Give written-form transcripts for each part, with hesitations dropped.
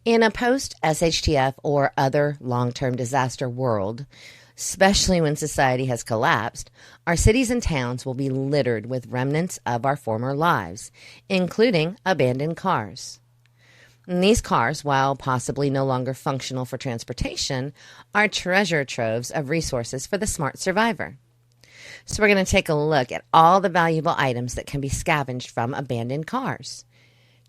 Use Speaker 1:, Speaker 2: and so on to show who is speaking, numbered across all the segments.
Speaker 1: In a post-SHTF or other long-term disaster world, especially when society has collapsed, our cities and towns will be littered with remnants of our former lives, including abandoned cars. And these cars, while possibly no longer functional for transportation, are treasure troves of resources for the smart survivor. So we're going to take a look at all the valuable items that can be scavenged from abandoned cars,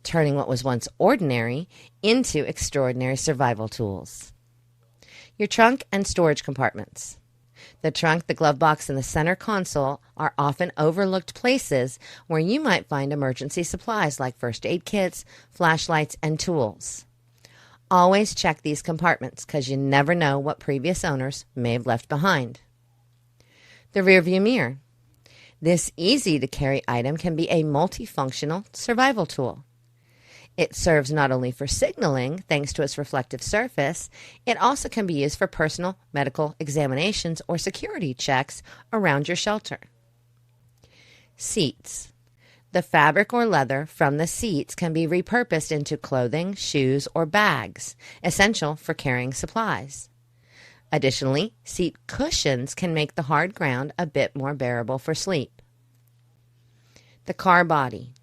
Speaker 1: turning what was once ordinary into extraordinary survival tools. Your trunk and storage compartments. The trunk, the glove box, and the center console are often overlooked places where you might find emergency supplies like first aid kits, flashlights, and tools. Always check these compartments because you never know what previous owners may have left behind. The rearview mirror. This easy-to-carry item can be a multifunctional survival tool. It serves not only for signaling, thanks to its reflective surface, it also can be used for personal medical examinations or security checks around your shelter. Seats. The fabric or leather from the seats can be repurposed into clothing, shoes, or bags, essential for carrying supplies. Additionally, seat cushions can make the hard ground a bit more bearable for sleep. The car body.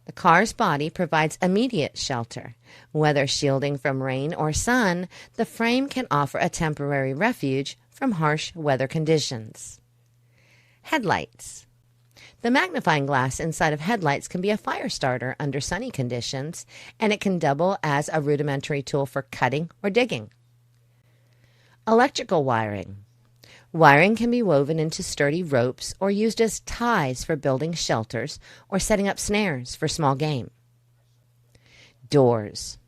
Speaker 1: The car's body provides immediate shelter. Whether shielding from rain or sun, the frame can offer a temporary refuge from harsh weather conditions. Headlights. The magnifying glass inside of headlights can be a fire starter under sunny conditions, and it can double as a rudimentary tool for cutting or digging. Electrical wiring. Wiring can be woven into sturdy ropes or used as ties for building shelters or setting up snares for small game. Doors.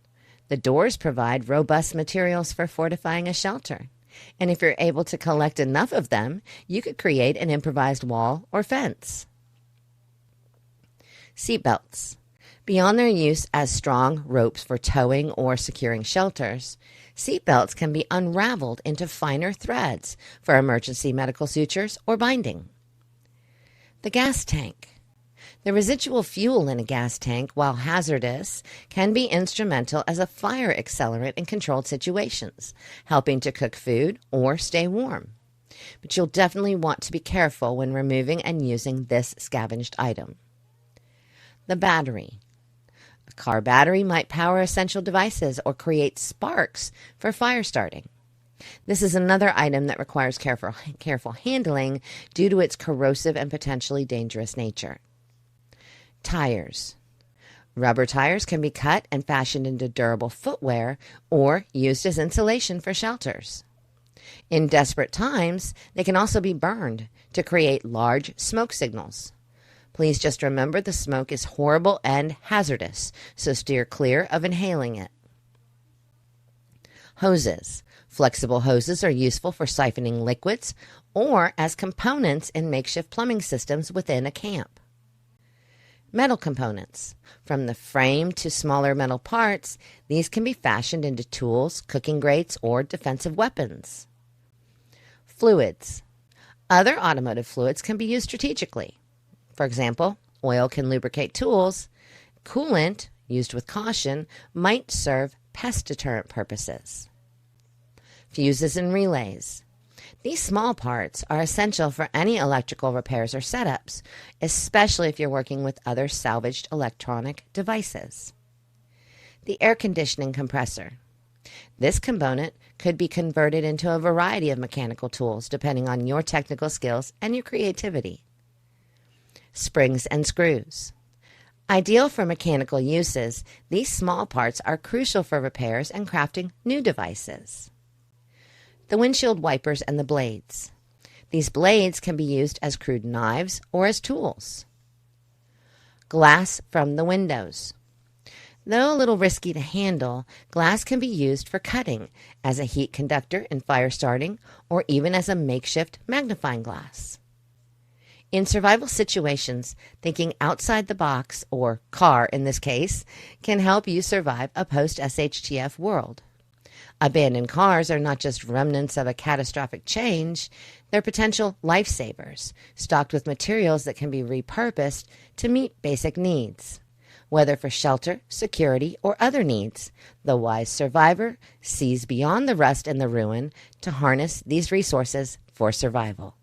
Speaker 1: The doors provide robust materials for fortifying a shelter, and if you're able to collect enough of them, you could create an improvised wall or fence. Seatbelts. Beyond their use as strong ropes for towing or securing shelters, seatbelts can be unraveled into finer threads for emergency medical sutures or binding. The gas tank. The residual fuel in a gas tank, while hazardous, can be instrumental as a fire accelerant in controlled situations, helping to cook food or stay warm. But you'll definitely want to be careful when removing and using this scavenged item. The battery. A car battery might power essential devices or create sparks for fire starting. This is another item that requires careful handling due to its corrosive and potentially dangerous nature. Tires. Rubber tires can be cut and fashioned into durable footwear or used as insulation for shelters. In desperate times, they can also be burned to create large smoke signals. Please just remember the smoke is horrible and hazardous, so steer clear of inhaling it. Hoses. Flexible hoses are useful for siphoning liquids or as components in makeshift plumbing systems within a camp. Metal components. From the frame to smaller metal parts, these can be fashioned into tools, cooking grates, or defensive weapons. Fluids. Other automotive fluids can be used strategically. For example, oil can lubricate tools. Coolant, used with caution, might serve pest deterrent purposes. Fuses and relays. These small parts are essential for any electrical repairs or setups, especially if you're working with other salvaged electronic devices. The air conditioning compressor. This component could be converted into a variety of mechanical tools depending on your technical skills and your creativity. Springs and screws. Ideal for mechanical uses, these small parts are crucial for repairs and crafting new devices. The windshield wipers and the blades. These blades can be used as crude knives or as tools. Glass from the windows. Though a little risky to handle, glass can be used for cutting, as a heat conductor in fire starting, or even as a makeshift magnifying glass. In survival situations, thinking outside the box, or car in this case, can help you survive a post-SHTF world. Abandoned cars are not just remnants of a catastrophic change, they're potential lifesavers, stocked with materials that can be repurposed to meet basic needs. whether for shelter, security, or other needs. The wise survivor sees beyond the rust and the ruin to harness these resources for survival.